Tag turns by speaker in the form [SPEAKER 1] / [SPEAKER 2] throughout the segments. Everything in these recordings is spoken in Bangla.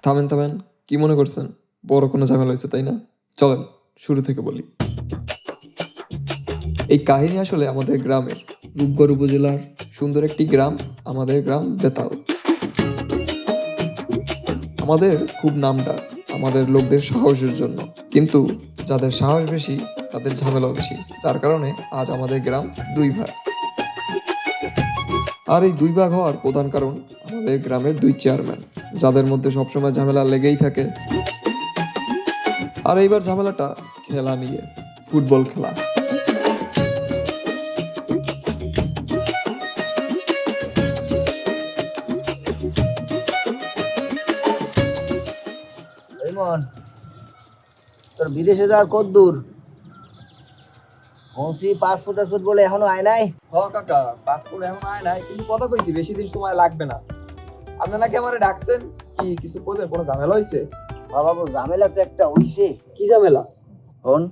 [SPEAKER 1] থামেন থামেন, কি মনে করছেন বড় কোনো ঝামেলা হয়েছে তাই না? চলেন শুরু থেকে বলি। এই কাহিনী আসলে আমাদের গ্রামের, রূপগড় উপজেলার সুন্দর একটি গ্রাম, আমাদের গ্রাম বেতাল। আমাদের খুব নামডাক আমাদের লোকদের সাহসের জন্য, কিন্তু যাদের সাহস বেশি তাদের ঝামেলাও বেশি, যার কারণে আজ আমাদের গ্রাম দুই ভাগ। আর এই দুই ভাগ হওয়ার প্রধান কারণ আমাদের গ্রামের দুই চেয়ারম্যান, যাদের মধ্যে সবসময় ঝামেলা লেগেই থাকে। আর এইবার ঝামেলাটা খেলা নিয়ে, ফুটবল খেলা।
[SPEAKER 2] ইমন, তোর বিদেশে যাওয়ার কত দূর? বলছি পাসপোর্ট টাসপোর্ট বলে এখনো আয় নাই?
[SPEAKER 1] কাকা, পাসপোর্ট এখন আয় নাই, কিন্তু কথা কইছি বেশি দিন সময় লাগবে না। আপনি নাকি আমারে ডাকছেন, কি কিছু বলবেন? কোনো ঝামেলা হয়েছে?
[SPEAKER 2] বাবা, ঝামেলা তো একটা হইছে।
[SPEAKER 1] কি ঝামেলা?
[SPEAKER 2] হন,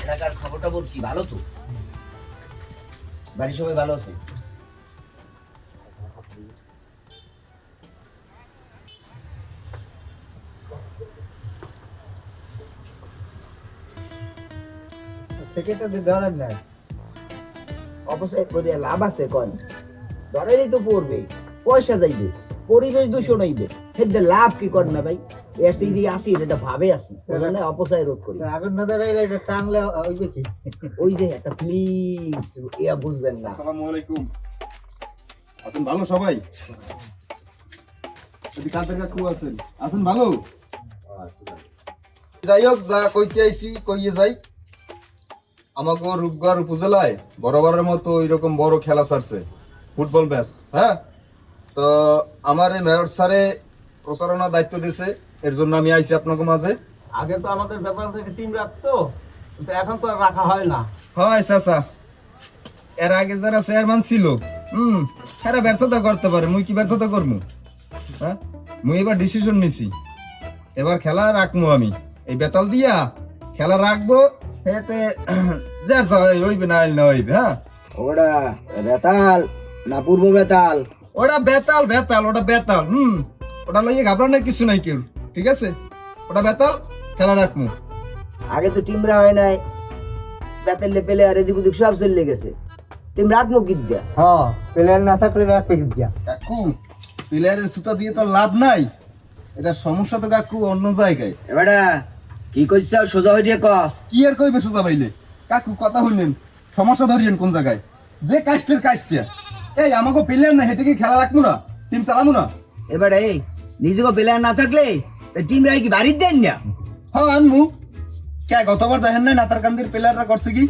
[SPEAKER 2] এলাকার খবরটা বল, কি ভালো তো? বাড়ির সবাই ভালো আছে? সেকেন্ডটা ধরেন না, অবশ্যই করে লাভ আছে। কন ধরেনই তো পড়বে, পয়সা যাইবে, পরিবেশ দূষণ হইবে, হেদে লাভ কি কর না ভাই? এর সেই যে আসি এটা ভাবে আসি, ওখানে অপচয় রোধ করি। আগুন না ধরে এটা টানলে হইবে কি? ওই যে একটা প্লিজ ইয়া বুঝবেন না।
[SPEAKER 3] আসসালামু আলাইকুম। আছেন ভালো সবাই? যদি কাদের কাকু আছেন, আছেন ভালো? যাই হোক, যা কইতে আইছি কইয়ে যাই। আমাকে রূপগড় উপজেলায় বরাবরের মতো এরকম বড় খেলা ছাড়ছে, ফুটবল ম্যাচ। হ্যাঁ, তো আমার এই মেয়র স্যারে প্রচারণা দায়িত্ব দিয়েছে, এর জন্য আমি আইছি আপনাকে মাঝে।
[SPEAKER 4] আগে তো আমাদের ব্যাপার থেকে টিম রাখতো, কিন্তু এখন তো আর রাখা হয় না।
[SPEAKER 3] হয় চাচা, এর আগে যারা চেয়ারম্যান ছিল এরা ব্যর্থতা করতে পারে, মুই কি ব্যর্থতা করবো? হ্যাঁ, মুই এবার ডিসিশন নিছি, এবার খেলা রাখবো। আমি এই বেতাল দিয়া খেলা রাখবো, এতে যার হইবে না না হইবে। হ্যাঁ,
[SPEAKER 2] ওটা বেতাল না পূর্ব বেতাল?
[SPEAKER 3] ওটা বেতাল, বেতাল ওটা বেতাল। ওটা লইয়ে ঘাবড়ানোর কিছু নাই কেউ, ঠিক আছে? ওটা বেতাল, খেলা রাখবো।
[SPEAKER 2] আগে তো টিমরা হয় নাই, বেতালে পেলে আর এদিক ওদিক সব চলে গেছে। টিম রাখবো কি দিয়া?
[SPEAKER 4] হ্যাঁ, প্লেয়ার না থাকলে রাখবে কি দিয়া?
[SPEAKER 3] কাকু, প্লেয়ারের সুতা দিয়ে তো লাভ নাই, এটা সমস্যা তো কাকু অন্য জায়গায়।
[SPEAKER 2] এবারে কি কইছ সোজা হইয়া ক।
[SPEAKER 3] কি আর কইবে সোজা পাইলে? কাকু কথা হইলেন, সমস্যা ধরিয়েন কোন জায়গায়? যে কাস্টের কাস্টিয়া, এই আমাকে প্লেয়ার না হেঁটে কি খেলা রাখবো না, টিম চালাবো না?
[SPEAKER 2] এবারে নিজেকে প্লেয়ার না থাকলে টিম রাই কি বাড়ির দেন না?
[SPEAKER 3] হ্যাঁ আনমু। কে গতবার দেখেন নাই নাতার কান্দির প্লেয়াররা করছে কি?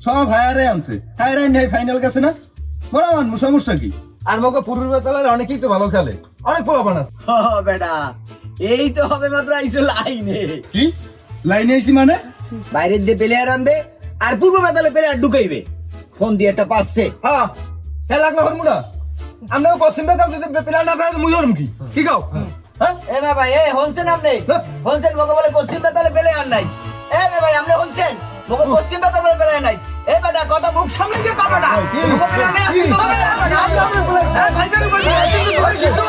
[SPEAKER 3] সব হায়ারে আনছে, হায়ারে নেই ফাইনাল গেছে না? বড় আনমু, সমস্যা কি? আর মকে পূর্ব বেতালের অনেকেই তো ভালো খেলে, অনেক ফলাফল আছে।
[SPEAKER 2] ও বেটা, এই তো হবে মাত্র আইছে লাইনে।
[SPEAKER 3] কি লাইনে আইছি মানে?
[SPEAKER 2] বাইরের দিয়ে প্লেয়ার আনবে আর পূর্ব বেতালে প্লেয়ার ঢুকাইবে। ফোন দিয়ে একটা পাচ্ছে।
[SPEAKER 3] হ্যাঁ, খেলা লাগলো হরমু না। আমরা পশ্চিম বেতাল যদি প্লেয়ার না থাকে মুই হরমু কি? কি কাও? হ্যাঁ,
[SPEAKER 2] এ ভাই, হনছেন আপনি? হনছেন মকে বলে পশ্চিম বেতালে প্লেয়ার নাই। ভাই, আপনি হনছেন মকে পশ্চিম বেতালে প্লেয়ার নাই? বেটা, কথা মুখ সামনে গিয়ে কথা না। মকে প্লেয়ার নাই আসি তো হবে না। ভাই জানি বলি কিন্তু ধরে শিশু।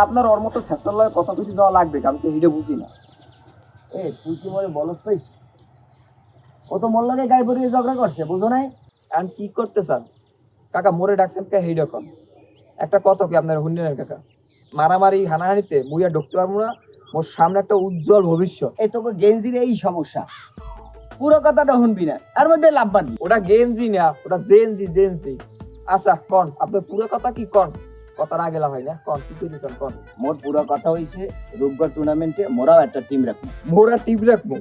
[SPEAKER 1] আপনার ওর মতো স্যাঁচার লয় কথা কইতে যাওয়া লাগবে, আমি তো হিডে বুঝি না।
[SPEAKER 2] তুই কি মনে বলত পাইছ? ও তো মোর লাগে গায়ে পরিয়ে ঝগড়া করছে, বুঝো নাই?
[SPEAKER 1] এখন কি করতে চান কাকা? মোরে ডাকছেন কে হিডে কন? একটা কথা কি আপনার হুন্ডেনের কাকা, মারামারি হানাহানিতে মুইয়া ঢুকতে পারবো না। মোর সামনে একটা উজ্জ্বল ভবিষ্যৎ।
[SPEAKER 2] এই তোকে গেঞ্জির এই সমস্যা, পুরো কথাটা শুনবি না, আর মধ্যে লাভ বাড়বি।
[SPEAKER 1] ওটা গেঞ্জি না, ওটা জেনজি জেনজি। আচ্ছা কন, আপনার পুরো কথা কি কন? কথার আগে লাভ হয় না, কন কি কইতেছেন কন?
[SPEAKER 2] মোর পুরো কথা হইছে রূপগড় টুর্নামেন্টে মোরাও একটা টিম রাখবো।
[SPEAKER 1] মোরা টিপ রাখবো?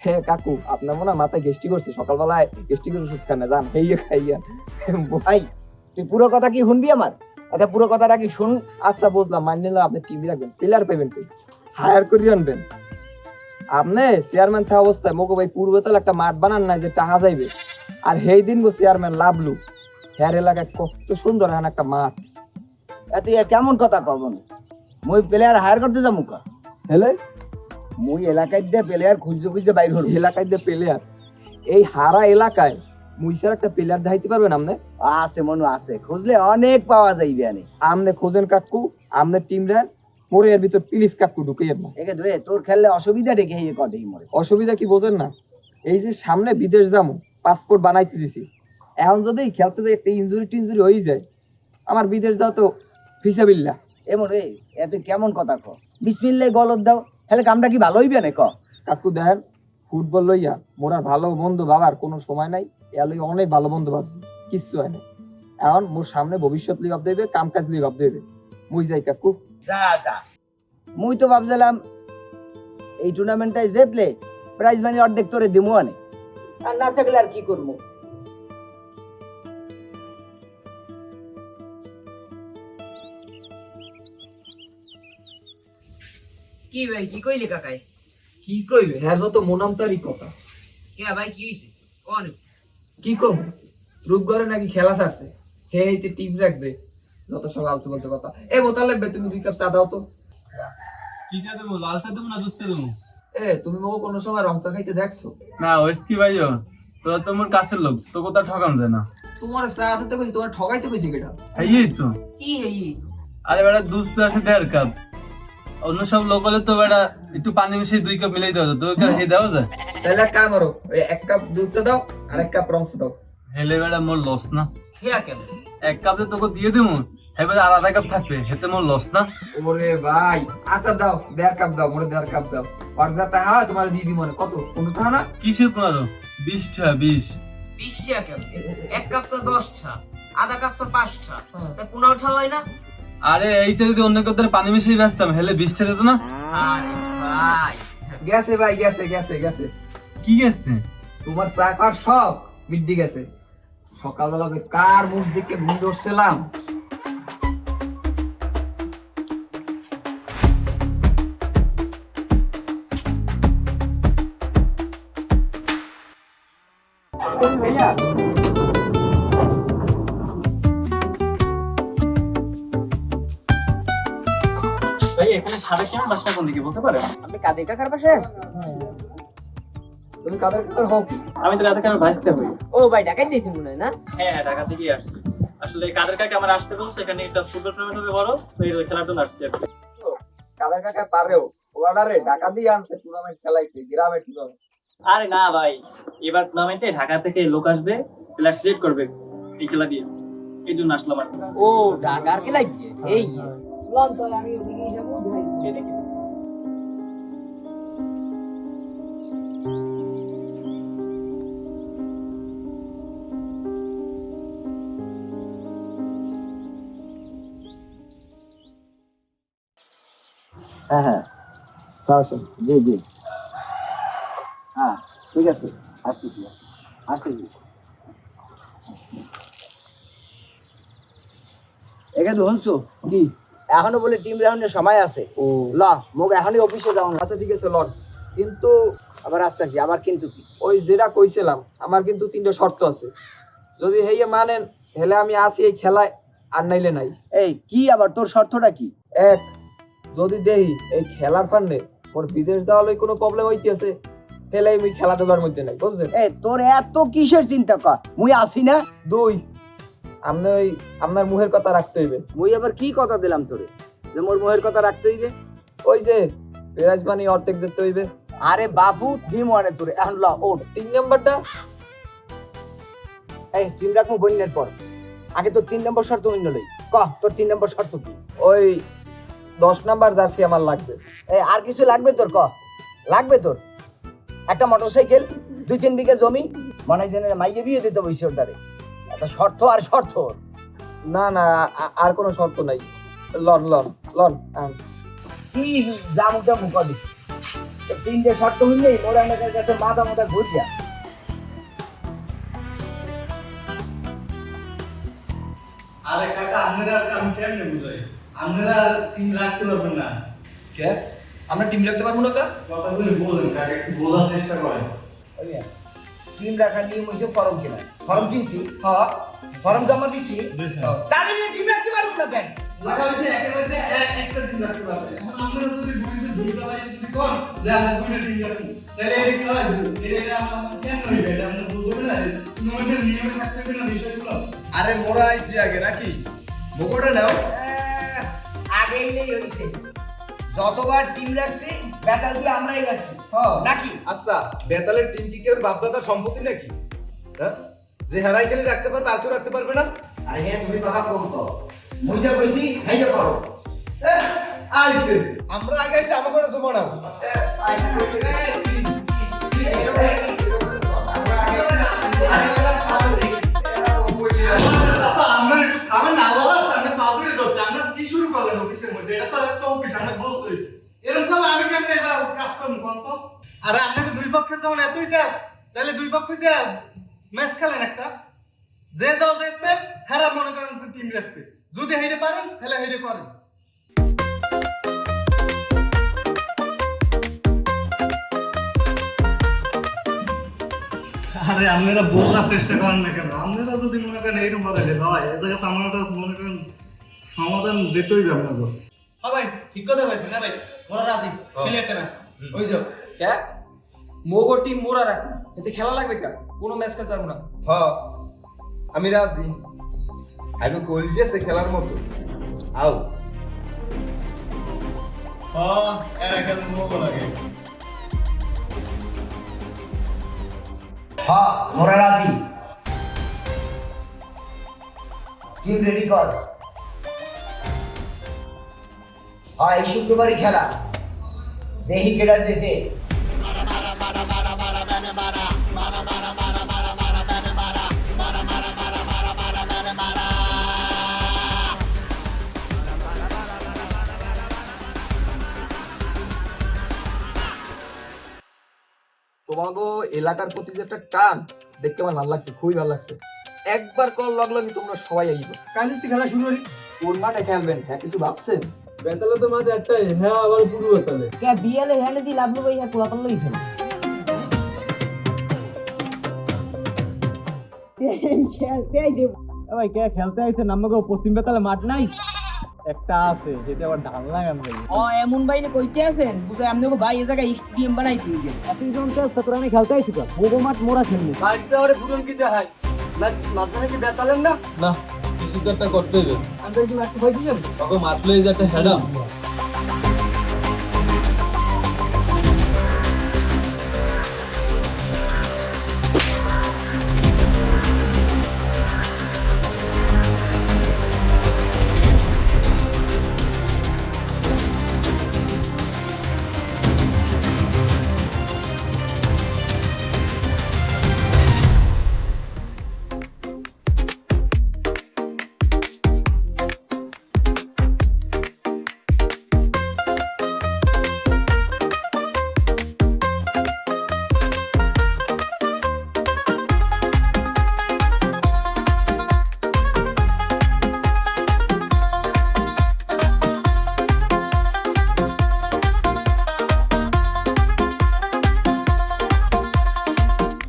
[SPEAKER 1] হ্যাঁ কাকু, আপনার মনে হয় মাথায় গেস্টি করছে, সকালবেলায় গেস্টি করে ওষুধ খান না, যান খাইয়া খাইয়া।
[SPEAKER 2] ভাই, তুই পুরো কথা কি শুনবি আমার? এটা পুরো কথাটা কি শুন।
[SPEAKER 1] আচ্ছা বুঝলাম, মান্য নিলাম আপনি টিম রাখবেন, প্লেয়ার পাইবেন কি? হায়ার করে আনবেন। আপনি চেয়ারম্যান থাকা অবস্থায় মোকে ভাই পূর্বতল একটা মাঠ বানান নাই যে টাকা যাইবে, আর সেই দিন গো চেয়ারম্যান লাভলু হ্যার এলাকায় কত সুন্দর এখন একটা মাঠ।
[SPEAKER 2] তুই কেমন কথা কবন, মুই প্লেয়ার হায়ার করতে যাবো কা?
[SPEAKER 1] হেলে
[SPEAKER 2] মুই এলাকায় দিয়ে প্লেয়ার খুঁজতে খুঁজতে বাইর হল।
[SPEAKER 1] এলাকায় যে প্লেয়ার, এই হারা এলাকায় মুইসার একটা প্লেয়ার দেখাইতে পারবেন আমনে?
[SPEAKER 2] আছে মনু আছে, খুঁজলে অনেক পাওয়া যাইবে। আনে
[SPEAKER 1] আমনে খোঁজেন কাকু, আমনে টিম রেন মোরে এর ভিতর প্লিজ কাকু ঢুকাইয়েন না।
[SPEAKER 2] একে ধুয়ে তোর খেললে অসুবিধা ডেকে হিয়ে কটেই মরে।
[SPEAKER 1] অসুবিধা কি বোঝেন না? এই যে সামনে বিদেশ যাবো, পাসপোর্ট বানাইতে দিছি, এখন যদি খেলতে যাই একটা ইনজুরি হয়ে যায়, আমার বিদেশ যাও তো ফিসাবিল্লা।
[SPEAKER 2] এমন রে এত কেমন কথা ক, বিসমিল্লাহ গলত দাও, তাহলে কামটা কি ভালো হইবে না ক?
[SPEAKER 1] কাকু দেখেন, ফুটবল লইয়া মোরার ভালো বন্ধু ভাবার কোনো সময় নাই। এলই অনেক ভালো বন্ধু ভাবছি, কিচ্ছু হয় না। এখন মোর সামনে ভবিষ্যৎ লিয়ে ভাবতে হইবে, কাম কাজ লিয়ে ভাবতে হইবে। মুই যাই কাকু।
[SPEAKER 2] যা যা, মুই তো ভাবছিলাম এই টুর্নামেন্টটাই জিতলে প্রাইজ মানি অর্ধেক তোরে দিমু আনে, আর না থাকলে আর কি করবো।
[SPEAKER 5] কি ভাই কি কইলি কাকাই?
[SPEAKER 1] কি কইবে হ্যাঁ, যত মোনামতারি কথা।
[SPEAKER 5] কে ভাই কি হইছে কোন?
[SPEAKER 1] কি কম, রূপগড়ে নাকি খেলা ছাড়ছে, হে এইতে টিম রাখবে, যত সব আলতু বলতে কথা। এ বোতল লাগবে, তুমি 2 কাপ চা দাও তো।
[SPEAKER 6] কি চা দেবো, লাল চা দেবো না দুধ চা দেবো?
[SPEAKER 1] তুমি মোকে কোনো সময় রং চা খাইতে দেখছো?
[SPEAKER 6] না ওইস কি ভাইও, তোরা তো মোর কাছের লোক, তো কোথা ঠকাম যায় না।
[SPEAKER 1] তোমার চা দিতে কইছি, তোমার ঠগাইতে কইছি কেটা?
[SPEAKER 6] এই তো
[SPEAKER 5] কি হেই?
[SPEAKER 6] আরে বেটা দুধ চা আছে 1.5 কাপ, অন্য সব লোক হলে তো বেটা একটু পানি মিশিয়ে 2 কাপ মিলাই দেওয়া যায়, তো ওই কাপ হে দেওয়া যায়?
[SPEAKER 1] তাহলে এক কাম করো, 1 কাপ দুধ চা দাও আর 1 কাপ রং চা দাও।
[SPEAKER 6] হেলে বেটা মোর লস না?
[SPEAKER 5] হেয়া কেন?
[SPEAKER 6] 1 কাপ যে তোকে দিয়ে দেবো, এবারে আর আধা কাপ থাকবে, হেতে মোর লস না?
[SPEAKER 1] ওরে ভাই, আচ্ছা দাও 1.5 কাপ দাও, মোরে 1.5 কাপ দাও। আর যা টাকা হয় তোমার দিয়ে দিই, মানে কত? 15 টাকা না?
[SPEAKER 6] কিসের 15? 20 টাকা 20।
[SPEAKER 5] 20 টাকা কেন? 1 কাপ চা 10 টা, আধা কাপ চা 5 টা,
[SPEAKER 1] হ্যাঁ।
[SPEAKER 5] তাই 15 টা হয় না?
[SPEAKER 6] আরে এই চা যদি অন্য কেউ পানি মিশিয়ে বেচতাম, হেলে 20 টাকা দিত না?
[SPEAKER 5] আরে ভাই
[SPEAKER 1] গেছে ভাই, গেছে গেছে গেছে।
[SPEAKER 6] কি গেছে?
[SPEAKER 1] তোমার চা খাওয়ার শখ মিটে গেছে। সকালবেলা যে কার মুখ দিকে ঘুম ধরছিলাম।
[SPEAKER 6] ভাই এখানে সাড়ে কেমন বাসটা কোন দিকে বলতে পারেন?
[SPEAKER 2] আপনি কাদের কাকার বাসায় আসছেন?
[SPEAKER 1] তুমি কাদের কাদের হও কি?
[SPEAKER 6] আমি তো রাতে কেন ভাসতে হই।
[SPEAKER 5] ও ভাই ঢাকায় দিয়েছি মনে হয় না?
[SPEAKER 6] হ্যাঁ ঢাকা থেকেই আসছি। আসলে কাদের কাকে আমার আসতে বলছে, এখানে একটা ফুটবল টুর্নামেন্ট হবে বড়, তো এই খেলার জন্য আসছি আর কি।
[SPEAKER 1] কাদের কাকা পারেও ওয়ার্ডারে ঢাকা দিয়ে আনছে টুর্নামেন্ট খেলাইতে, গ্রামের টুর্নামেন্ট।
[SPEAKER 6] আরে না ভাই, এবার টুর্নামেন্টে ঢাকা থেকে লোক আসবে, প্লেয়ার সিলেক্ট করবে এই খেলা দিয়ে, এই জন্য আসলাম আর কি।
[SPEAKER 5] ও ঢাকার কি লাগিয়ে এই লন তো আমি ওদিকে যাব ভাই।
[SPEAKER 2] হ্যাঁ হ্যাঁ, জি জি, হ্যাঁ ঠিক আছে, আসতেছি আসতেছি। একে তো শুনছো কি, এখনো বলে টিম রাউন্ডের সময় আছে।
[SPEAKER 1] ও
[SPEAKER 2] ল মোক এখনই অফিসে যাও না।
[SPEAKER 1] আচ্ছা ঠিক আছে লন, কিন্তু
[SPEAKER 2] আবার আসছে কি, আবার কিন্তু কি?
[SPEAKER 1] ওই যেটা কইছিলাম, আমার কিন্তু 3টা শর্ত আছে। যদি হেইয়ে মানেন হেলে আমি আসি এই খেলায়, আর নাইলে নাই।
[SPEAKER 2] এই কি আবার তোর শর্তটা কি?
[SPEAKER 1] এক, যদি দেই এই খেলার পান্নে ওর বিদেশ যাওয়া লই কোনো প্রবলেম হইতেছে, হেলে আমি খেলাধুলার মধ্যে নাই, বুঝছেন?
[SPEAKER 2] এই তোর এত কিসের চিন্তা কর, মুই আসি না?
[SPEAKER 1] 2, আপনি ওই আপনার মুখের কথা রাখতে হইবে।
[SPEAKER 2] মুই আবার কি কথা দিলাম তোরে যে মোর মোহের কথা রাখতে হইবে?
[SPEAKER 1] ওই যে প্রাইজ মানি অর্ধেক দিতে হইবে।
[SPEAKER 2] আরে বাবু দিম আনে তোরে, এখন ল ওঠ।
[SPEAKER 1] 3 নাম্বারটা
[SPEAKER 2] এই টিম রাখবো বন্যের পর, আগে তোর 3 নম্বর শর্ত হইল লই। ক তোর 3 নম্বর শর্ত কি?
[SPEAKER 1] ওই 10 নাম্বার জার্সি আমার লাগবে।
[SPEAKER 2] এই আর কিছু লাগবে তোর? ক লাগবে তোর একটা মোটরসাইকেল, 2-3 বিঘা জমি, মনে হয় যেন মাইয়ে বিয়ে দিতে বইছে ওর দ্বারে। একটা শর্ত আর শর্ত।
[SPEAKER 1] না না, আর কোনো শর্ত নাই। লন লন লন
[SPEAKER 2] কি জামুটা মুখ দি 3টে শর্ত হইলে মোর এলাকার কাছে মাথা মাথা ঘুরিয়া।
[SPEAKER 7] আরে কাকা, আপনারা আমি কেমনে বুঝাই? আপনারা টিম রাখতে পারবেন না।
[SPEAKER 1] কে আমরা টিম রাখতে পারবো না? কা
[SPEAKER 7] কথাগুলি বোঝেন কাকা, একটু বোঝার চেষ্টা করেন।
[SPEAKER 2] টিম রাখার নিয়ম হইছে ফর্ম কেনা। ফর্ম কিনছি,
[SPEAKER 1] হ্যাঁ
[SPEAKER 2] ফর্ম জমা দিছি
[SPEAKER 7] দিছেন।
[SPEAKER 2] তাহলে টিম রাখতে পারুক না কেন
[SPEAKER 7] লাগা হইছে একেবারে একটা টিম রাখতে পারবে এখন আপনারা যদি দুই বেলায় যদি কোন যে আমরা দুইটা টিম রাখবো তাহলে এটা কি হয় এটা আমরা কেন হইবে এটা আমরা বুঝবো না টুর্নামেন্টের নিয়মে থাকতে হবে না বিষয়গুলো
[SPEAKER 3] আরে মোরা আইছি আগে নাকি মুখটা নাও
[SPEAKER 2] আগেই নেই হইছে যতবার টিম রাখছি বেতাল দিয়ে আমরাই রাখছি নাকি
[SPEAKER 3] আচ্ছা বেতালের টিম কি কেউ বাপদাদার সম্পত্তি নাকি হ্যাঁ যে হারাই খেলে রাখতে পারবে আর কেউ রাখতে পারবে না
[SPEAKER 2] আরে হ্যাঁ তুমি কথা কম তো মুই যা কইছি হেইটা করো
[SPEAKER 3] আইছে আমরা আগে আইছি আমাকে ওটা জমা নাও
[SPEAKER 7] আচ্ছা আমরা একটু খাবেন না বলা সামনে পাউডারে দোষ আমরা কি শুরু করলেন অফিসের মধ্যে এটা তো একটা অফিস আমরা বলতোই এরকম তাহলে আমি কেমনে কাজ করবো কোন তো আরে আপনাকে দুই পক্ষের যখন এতই দেয় তাহলে দুই পক্ষ দিয়ে ম্যাচ খেলেন একটা যে দল দেখবে হেরা মনে করেন টিম রাখবে যদি হেঁটে পারেন তাহলে হেঁটে করেন আরে আপনারা বোঝার চেষ্টা করেন না কেন আপনারা যদি মনে করেন এইরকম বলে হয় এ জায়গা তো আমরা মনে করেন সমাধান দিতেই হবে আপনাকে
[SPEAKER 4] হ্যাঁ ভাই ঠিক কথা বলছেন না ভাই মোরা রাজি খেলে একটা ম্যাচ ওই যাও
[SPEAKER 1] কে মোগো টিম মোরা রাখো এতে খেলা লাগবে কেন কোনো ম্যাচ খেলতে পারবো না
[SPEAKER 3] হ আমি রাজি আগে কলজি আছে খেলার মতো আও
[SPEAKER 7] হ্যাঁ এরা খেল মোগো লাগে
[SPEAKER 2] হ্যাঁ মোরা রাজি টিম রেডি কর হ্যাঁ এই শুক্রবারই খেলা দেখি কেডা যেতে
[SPEAKER 1] তোমাগো এলাকার প্রতি যে একটা টান দেখতে আমার ভালো লাগছে, খুবই ভালো লাগছে। একবার কল লাগলো কি তোমরা সবাই আইবে।
[SPEAKER 4] কালিস্তি খেলা শুরু করি
[SPEAKER 1] কোন মাঠে খেলবেন হ্যাঁ কিছু ভাবছেন?
[SPEAKER 6] বেতালে তো মাঝে একটাই হ্যাঁ আবার পুরো বেতালে
[SPEAKER 8] কে বিয়ালে হ্যাঁ দি লাভ লই হ্যাঁ পোলাপান লই খেলে
[SPEAKER 4] ভাই কে খেলতে আইছে নামগো পশ্চিম বেতালে মাঠ নাই একটা আছে যেটা আবার ধান লাগান ভাই
[SPEAKER 8] ও এমন বাইলে কইতে আছেন বুঝে আমনে গো ভাই এই জায়গায় স্টেডিয়াম বানাই দিয়ে গেছে
[SPEAKER 4] আপনি যখন চেষ্টা করে আমি খেলতে আইছি ভোগো মাঠ মোরা খেলবো
[SPEAKER 6] বাড়িতে আরে ফুটন কি দেখায় না মাথায় কি বেতালেন না না কিছু তো একটা করতে হবে
[SPEAKER 4] আমি কি মাঠে ভয় দিয়েছেন
[SPEAKER 6] তখন মারলে যে একটা হেডাম